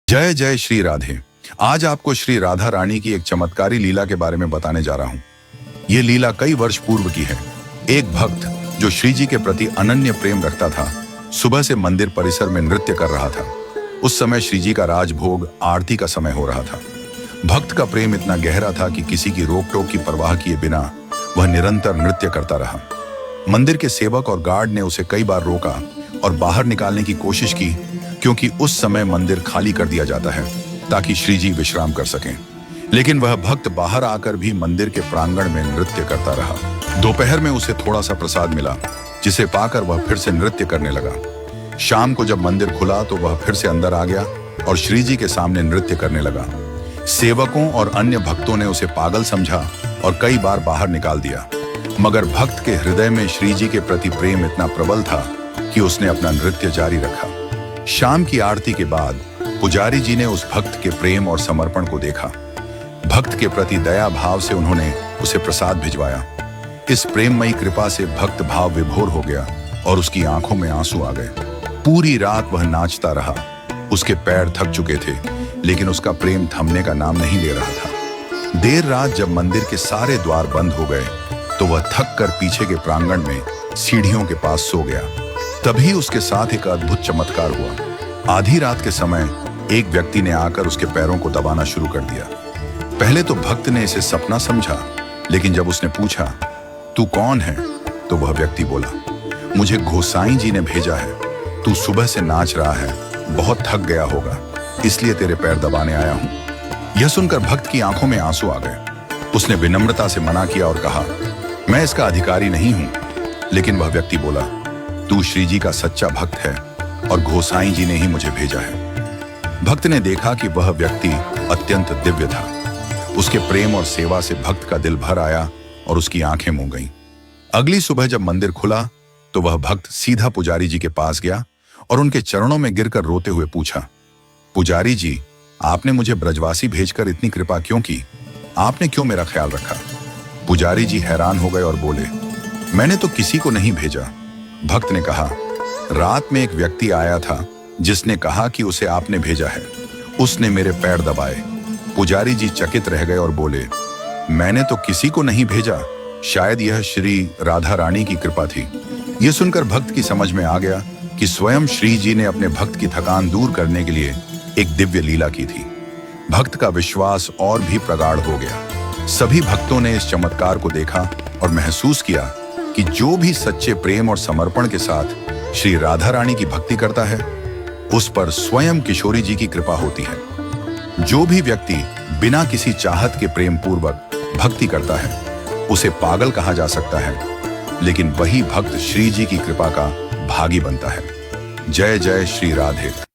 जय जय श्री राधे। आज आपको श्री राधा रानी की एक चमत्कारी लीला के बारे में बताने जा रहा हूँ। ये लीला कई वर्ष पूर्व की है। एक भक्त जो श्री जी के प्रति अनन्य प्रेम रखता था, सुबह से मंदिर परिसर में नृत्य कर रहा था। उस समय श्री जी का राजभोग आरती का समय हो रहा था। भक्त का प्रेम इतना गहरा था कि किसी की रोक टोक की परवाह किए बिना वह निरंतर नृत्य करता रहा। मंदिर के सेवक और गार्ड ने उसे कई बार रोका और बाहर निकालने की कोशिश की, क्योंकि उस समय मंदिर खाली कर दिया जाता है ताकि श्री जी विश्राम कर सकें। लेकिन वह भक्त बाहर आकर भी मंदिर के प्रांगण में नृत्य करता रहा। दोपहर में उसे थोड़ा सा प्रसाद मिला, जिसे पाकर वह फिर से नृत्य करने लगा। शाम को जब मंदिर खुला तो वह फिर से अंदर आ गया और श्री जी के सामने नृत्य करने लगा। सेवकों और अन्य भक्तों ने उसे पागल समझा और कई बार बाहर निकाल दिया, मगर भक्त के हृदय में श्री जी के प्रति प्रेम इतना प्रबल था कि उसने अपना नृत्य जारी रखा। शाम की आरती के बाद पुजारी जी ने उस भक्त के प्रेम और समर्पण को देखा। भक्त के प्रति दया भाव से उन्होंने उसे प्रसाद भिजवाया। इस प्रेममयी कृपा से भक्त भाव विभोर हो गया और उसकी आंखों में आंसू आ गए। पूरी रात वह नाचता रहा। उसके पैर थक चुके थे, लेकिन उसका प्रेम थमने का नाम नहीं ले रहा था। देर रात जब मंदिर के सारे द्वार बंद हो गए तो वह थक कर पीछे के प्रांगण में सीढ़ियों के पास सो गया। तभी उसके साथ एक अद्भुत चमत्कार हुआ। आधी रात के समय एक व्यक्ति ने आकर उसके पैरों को दबाना शुरू कर दिया। पहले तो भक्त ने इसे सपना समझा, लेकिन जब उसने पूछा, तू कौन है, तो वह व्यक्ति बोला, मुझे गोसाई जी ने भेजा है। तू सुबह से नाच रहा है, बहुत थक गया होगा, इसलिए तेरे पैर दबाने आया हूं। यह सुनकर भक्त की आंखों में आंसू आ गए। उसने विनम्रता से मना किया और कहा, मैं इसका अधिकारी नहीं हूं। लेकिन वह व्यक्ति बोला, तू श्री जी का सच्चा भक्त है और गोसाई जी ने ही मुझे भेजा है। भक्त ने देखा कि वह व्यक्ति अत्यंत दिव्य था। उसके प्रेम और सेवा से भक्त का दिल भर आया और उसकी आंखें मूं गईं। अगली सुबह जब मंदिर खुला तो वह भक्त सीधा पुजारी जी के पास गया और उनके चरणों में गिरकर रोते हुए पूछा, पुजारी जी, आपने मुझे ब्रजवासी भेजकर इतनी कृपा क्यों की? आपने क्यों मेरा ख्याल रखा? पुजारी जी हैरान हो गए और बोले, मैंने तो किसी को नहीं भेजा। भक्त ने कहा, रात में एक व्यक्ति आया था जिसने कहा कि उसे आपने भेजा है। उसने मेरे पैर दबाए। पुजारी जी चकित रह गए और बोले, मैंने तो किसी को नहीं भेजा, शायद यह श्री राधा रानी की कृपा थी। यह सुनकर भक्त की समझ में आ गया कि स्वयं श्री जी ने अपने भक्त की थकान दूर करने के लिए एक दिव्य लीला की थी। भक्त का विश्वास और भी प्रगाढ़ हो गया। सभी भक्तों ने इस चमत्कार को देखा और महसूस किया कि जो भी सच्चे प्रेम और समर्पण के साथ श्री राधा रानी की भक्ति करता है, उस पर स्वयं किशोरी जी की कृपा होती है। जो भी व्यक्ति बिना किसी चाहत के प्रेम पूर्वक भक्ति करता है, उसे पागल कहा जा सकता है, लेकिन वही भक्त श्री जी की कृपा का भागी बनता है। जय जय श्री राधे।